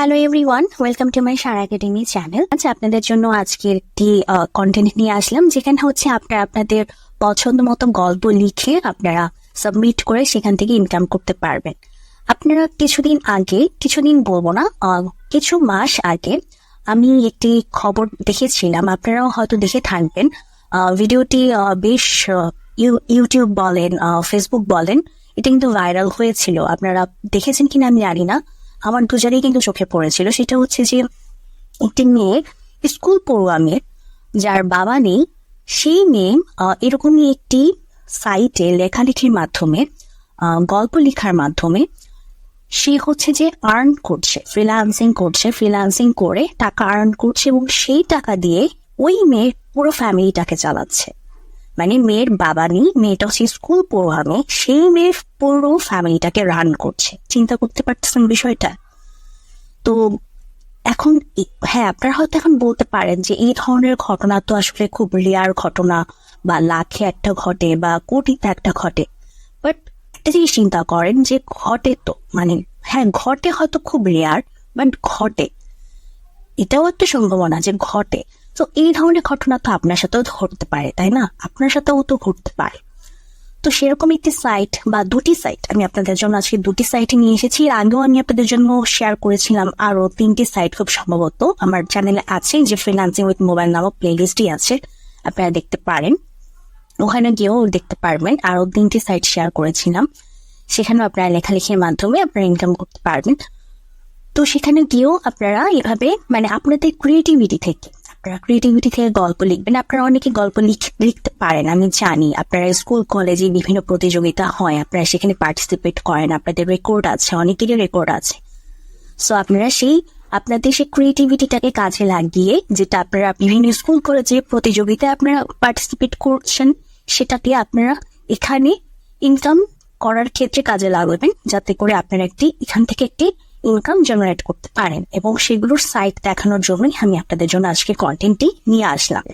Hello everyone, welcome to my Sharah Academy channel. আচ্ছা, আপনাদের জন্য আজকে একটি কন্টেন্ট নিয়ে আসলাম, যেখানে হচ্ছে আপনারা আপনাদের পছন্দ মতো গল্প লিখে আপনারা সাবমিট করে সেখান থেকে ইনকাম করতে পারবেন। আপনারা কিছুদিন বলবো না, কিছু মাস আগে আমি একটি খবর দেখেছিলাম, আপনারাও হয়তো দেখে থাকবেন। ভিডিওটি বেশ ইউটিউব বলেন, ফেসবুক বলেন, এটা কিন্তু ভাইরাল হয়েছিল। আপনারা দেখেছেন কিনা আমি জানি না, আমার দুজনেই কিন্তু চোখে পড়েছিল। সেটা হচ্ছে যে একটি মেয়ে, স্কুল পড়ুয়া মেয়ে, যার বাবা নেই, সেই মেয়ে এরকমই একটি সাইটে লেখালেখির মাধ্যমে, গল্প লেখার মাধ্যমে সে হচ্ছে যে আর্ন করছে, ফ্রিল্যান্সিং করে টাকা আর্ন করছে, এবং সেই টাকা দিয়ে ওই মেয়ের পুরো ফ্যামিলিটাকে চালাচ্ছে। মানে মেয়ের বাবা নেই, মেয়েটা হচ্ছে স্কুল পড়ুয়া মেয়ে, সেই মেয়ের পুরো ফ্যামিলিটাকে রান করছে। চিন্তা করতে পারতেছেন বিষয়টা? তো এখন হ্যাঁ, আপনারা হয়তো এখন বলতে পারেন যে এই ধরনের ঘটনা তো আসলে খুব রেয়ার ঘটনা, বা লাখে একটা ঘটে বা কোটিতে একটা ঘটে। বাট একটা জিনিস চিন্তা করেন যে ঘটে তো, মানে হ্যাঁ ঘটে, হয়তো খুব রেয়ার, বাট ঘটে, এটাও একটা সম্ভাবনা যে ঘটে। তো এই ধরনের ঘটনা তো আপনার সাথেও ঘটতে পারে, তাই না? আপনার সাথেও তো ঘটতে পারে। তো সেরকম একটি সাইট বা দুটি সাইট আমি আপনাদের জন্য আজকে দুটি সাইটে নিয়ে এসেছি। এর আগেও আমি আপনাদের জন্য শেয়ার করেছিলাম আরো 3টি সাইট, খুব সম্ভবত আমার চ্যানেলে আছে, যে ফ্রিল্যান্সিং উইথ মোবাইল নামক প্লেলিস্টই আছে, আপনারা দেখতে পারেন, ওখানে গিয়েও দেখতে পারবেন। আরো 3টি সাইট শেয়ার করেছিলাম, সেখানেও আপনারা লেখালেখির মাধ্যমে আপনারা ইনকাম করতে পারবেন। তো সেখানে গিয়েও আপনারা এভাবে, মানে আপনাদের ক্রিয়েটিভিটি থেকে গল্প লিখবেন। আপনারা অনেকে গল্প লিখতে পারেন, আমি জানি। আপনারা স্কুল কলেজে বিভিন্ন প্রতিযোগিতা হয়, আপনারা সেখানে পার্টিসিপেট করেন, আপনাদের রেকর্ড আছে, অনেকেরই রেকর্ড আছে। সো আপনারা আপনাদের সেই ক্রিয়েটিভিটিটাকে কাজে লাগিয়ে, যেটা আপনারা বিভিন্ন স্কুল কলেজে প্রতিযোগিতায় আপনারা পার্টিসিপেট করছেন, সেটাকে আপনারা এখানে ইনকাম করার ক্ষেত্রে কাজে লাগাবেন, যাতে করে আপনারা এখান থেকে একটি ইনকাম জেনারেট করতে পারেন। এবং সেগুলোর সাইট দেখানোর জন্যই আমি আপনাদের জন্য আজকে কন্টেন্টটি নিয়ে আসলাম।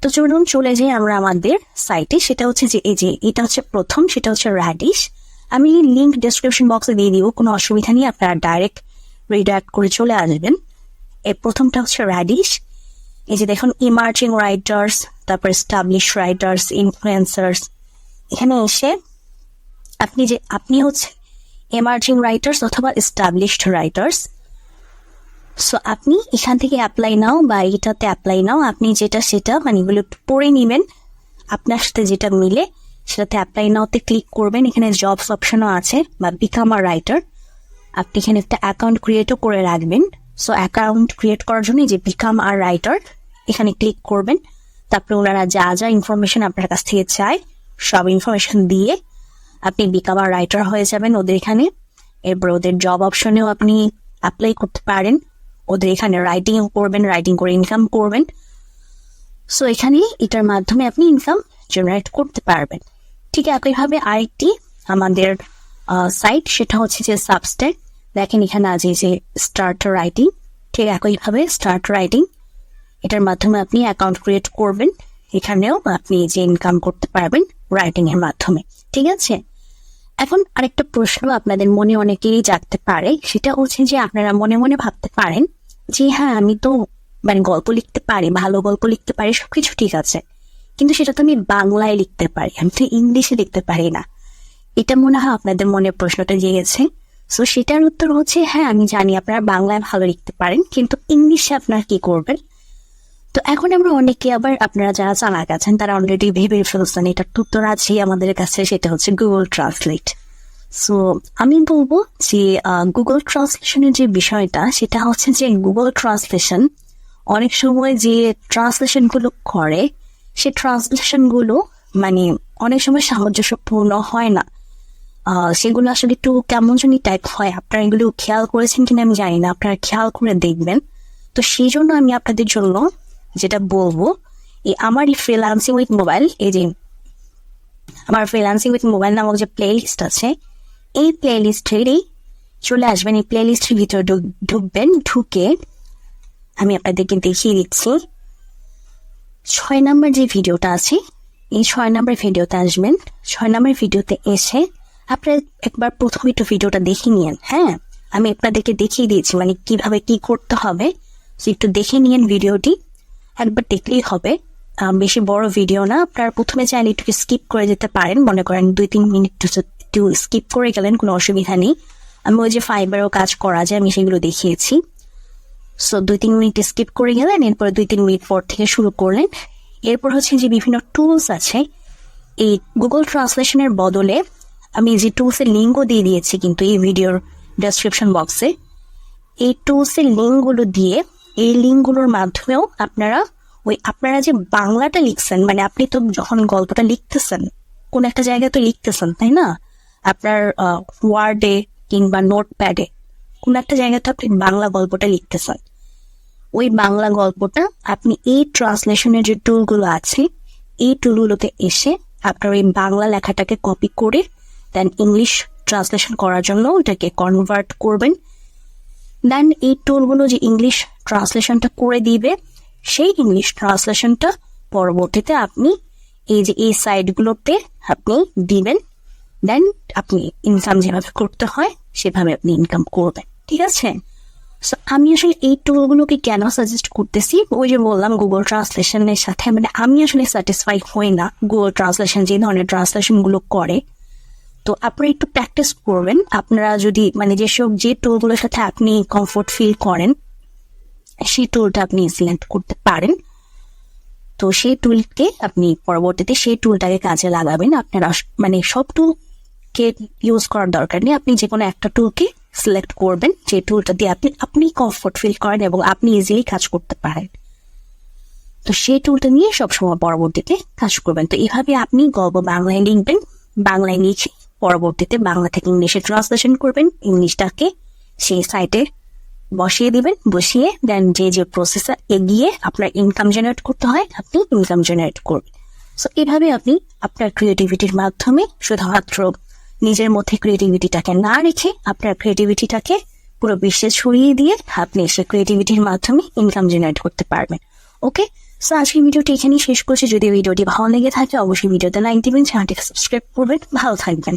তো চলুন চলে যাই আমরা আমাদের সাইটে। সেটা হচ্ছে যে এটা হচ্ছে প্রথম, সেটা হচ্ছে র্যাডিশ। আমি লিঙ্ক ডেসক্রিপশন বক্সে দিয়ে দিব, কোনো অসুবিধা নেই, আপনারা ডাইরেক্ট রিডাইরেক্ট করে চলে আসবেন। এর প্রথমটা হচ্ছে র্যাডিশ। এই যে দেখুন, ইমার্জিং রাইটার্স, তারপর এস্টাবলিশ রাইটার্স, ইনফ্লুয়েন্সার্স। এখানে এসে আপনি হচ্ছে এমার্জিং রাইটার্স অথবা এস্টাবলিশড রাইটার্স। সো আপনি এখান থেকে অ্যাপ্লাই নাও বা এটাতে অ্যাপ্লাই নাও, আপনি সেটা মানে এগুলো পড়ে নিবেন, আপনার সাথে যেটা মিলে সেটাতে অ্যাপ্লাই নাওতে ক্লিক করবেন। এখানে জবস অপশনও আছে, বা বিকাম আ রাইটার। আপনি এখানে একটা অ্যাকাউন্ট ক্রিয়েটও করে রাখবেন। সো অ্যাকাউন্ট ক্রিয়েট করার জন্য যে বিকাম আ রাইটার এখানে ক্লিক করবেন। তারপরে ওনারা যা যা ইনফরমেশন আপনার কাছ থেকে চায়, সব ইনফরমেশন দিয়ে আপনি বিকাম আ রাইটার হয়ে যাবেন ওদের এখানে। এরপর ওদের জব অপশনেও আপনি অ্যাপ্লাই করতে পারেন, ওদের এখানে রাইটিং করবেন, রাইটিং করে ইনকাম করবেন। সো এখানে এটার মাধ্যমে আপনি ইনকাম জেনারেট করতে পারবেন। ঠিক একইভাবে আরেকটি আমাদের সাইট, সেটা হচ্ছে যে সাবস্ট্যাক। দেখেন এখানে আছে যে স্টার্ট রাইটিং, ঠিক একইভাবে স্টার্ট রাইটিং, এটার মাধ্যমে আপনি অ্যাকাউন্ট ক্রিয়েট করবেন, এখানেও আপনি যে ইনকাম করতে পারবেন রাইটিং এর মাধ্যমে। ঠিক আছে, এখন আরেকটা প্রশ্ন আপনাদের মনে অনেকেরই জাগতে পারে, সেটা হচ্ছে যে আপনারা মনে মনে ভাবতে পারেন যে হ্যাঁ, আমি তো মানে গল্প লিখতে পারি, ভালো গল্প লিখতে পারি, সবকিছু ঠিক আছে, কিন্তু সেটা তো আমি বাংলায় লিখতে পারি, আমি তো ইংলিশে লিখতে পারি না। এটা মনে হয় আপনাদের মনে প্রশ্নটা জেগেছে। সো সেটার উত্তর হচ্ছে হ্যাঁ, আমি জানি আপনারা বাংলায় ভালো লিখতে পারেন, কিন্তু ইংলিশে আপনারা কি করবেন? তো এখন আমরা অনেকে, আবার আপনারা যারা চালাক আছেন তারা অলরেডি ভেবে ফেলছেন এটার উত্তর আছে আমাদের কাছে, সেটা হচ্ছে গুগল ট্রান্সলেট। সো আমি বলবো যে গুগল ট্রান্সলেশনের যে বিষয়টা, সেটা হচ্ছে যে গুগল ট্রান্সলেশন অনেক সময় যে ট্রান্সলেশন গুলো করে, সে ট্রান্সলেশন গুলো মানে অনেক সময় সামঞ্জস্যপূর্ণ হয় না, সেগুলো আসলে একটু কেমন জানি টাইপ হয়। আপনারা এগুলো খেয়াল করেছেন কিনা আমি জানি না, আপনারা খেয়াল করে দেখবেন। তো সেই জন্য আমি আপনাদের জন্য যেটা বলবো, আমার এই ফ্রিল্যান্সিং উইথ মোবাইল, এই যে আমার ফ্রিল্যান্সিং উইথ মোবাইল নামক যে প্লে লিস্ট আছে, এই প্লে লিস্টেরই চলে আসবেন, এই প্লে লিস্টের ভিতরে ঢুকবেন। ঢুকে আমি আপনাদেরকে দেখিয়ে দিচ্ছি 6 নম্বর যে ভিডিওটা আছে, এই 6 নম্বর ভিডিওতে আসবেন। 6 নম্বর ভিডিওতে এসে আপনারা একবার প্রথমে একটু ভিডিওটা দেখে নিন। হ্যাঁ, আমি আপনাদেরকে দেখিয়ে দিয়েছি মানে কিভাবে কি করতে হবে। একটু দেখে নিন ভিডিওটি, একবার দেখলেই হবে। বেশি বড় ভিডিও না, আপনারা প্রথমে চাইলে একটু স্কিপ করে যেতে পারেন, মনে করেন 2-3 মিনিট একটু স্কিপ করে গেলেন, কোনো অসুবিধা নেই। আমি ওই যে ফাইবারও কাজ করা যায় আমি সেগুলো দেখিয়েছি। সো 2-3 মিনিট স্কিপ করে গেলেন, এরপর 2-3 মিনিট পর থেকে শুরু করলেন। এরপর হচ্ছে যে বিভিন্ন টুলস আছে, এই গুগল ট্রান্সলেশনের বদলে আমি যে টুলসের লিঙ্কও দিয়ে দিয়েছি কিন্তু এই ভিডিওর ডেসক্রিপশন বক্সে, এই টুলসের লিঙ্কগুলো দিয়ে এই লিঙ্কগুলোর মাধ্যমেও আপনারা যে বাংলাটা লিখছেন, মানে আপনি তো যখন গল্পটা লিখতেছেন কোন একটা জায়গায় তো লিখতেছেন তাই না, আপনার ওয়ার্ডে কিংবা নোটপ্যাডে কোন একটা জায়গায় তো আপনি বাংলা গল্পটা লিখতেছেন। ওই বাংলা গল্পটা আপনি এই ট্রান্সলেশনের যে টুলগুলো আছে এই টুলগুলোতে এসে আপনার ওই বাংলা লেখাটাকে কপি করে দেন ইংলিশ ট্রান্সলেশন করার জন্য ওটাকে কনভার্ট করবেন। দেন এই টুলগুলো যে ইংলিশ ট্রান্সলেশনটা করে দিবে, সেই ইংলিশ ট্রান্সলেশনটা পরবর্তীতে আপনি এই যে এই সাইটগুলোতে আপনি দিবেন। দেন আপনি ইনকাম যেভাবে করতে হয় সেভাবে আপনি ইনকাম করবেন, ঠিক আছে? সো আমি আসলে এই টুলগুলোকে কেন সাজেস্ট করতেছি, ওই যে বললাম গুগল ট্রান্সলেশনের সাথে মানে আমি আসলে স্যাটিসফাই হই না গুগল ট্রান্সলেশন যে ধরনের ট্রান্সলেশনগুলো করে। তো আপনারা একটু প্র্যাকটিস করবেন। আপনারা যদি মানে যে টুলগুলোর সাথে আপনি কমফোর্ট ফিল করেন সেই টুলটা আপনি সিলেক্ট করতে পারেন। তো সেই টুলকে আপনি পরবর্তীতে সেই টুলটাকে কাজে লাগাবেন। আপনারা মানে সব টুলকে ইউজ করার দরকার নেই, আপনি যে কোনো একটা টুলকে সিলেক্ট করবেন যে টুলটা দিয়ে আপনি কমফোর্ট ফিল করেন এবং আপনি ইজিলি কাজ করতে পারেন। তো সেই টুলটা নিয়ে সবসময় পরবর্তীতে কাজ করবেন। তো এইভাবে আপনি গল্প বাংলায় লিখবেন, বাংলায় লিখে পরবর্তীতে বাংলা থেকে ইংলিশে ট্রান্সলেশন করবেন, ইংলিশটাকে সেই সাইটে বসিয়ে দিবেন, বসিয়ে দেন যে প্রসেসে এগিয়ে আপনার ইনকাম জেনারেট করতে হয় আপনি ইনকাম জেনারেট করবেন। সো এইভাবে আপনি আপনার ক্রিয়েটিভিটির মাধ্যমে শুধুমাত্র নিজের মধ্যে ক্রিয়েটিভিটিটাকে না রেখে আপনার ক্রিয়েটিভিটিটাকে পুরো বিশ্বে ছড়িয়ে দিয়ে আপনি সে ক্রিয়েটিভিটির মাধ্যমে ইনকাম জেনারেট করতে পারবেন। ওকে, সো আজকের ভিডিওটি এখানেই শেষ করছি। যদি ভিডিওটি ভালো লেগে থাকে অবশ্যই ভিডিওতে লাইক দিবেন, চ্যানেলটিকে সাবস্ক্রাইব করবেন। ভালো থাকবেন।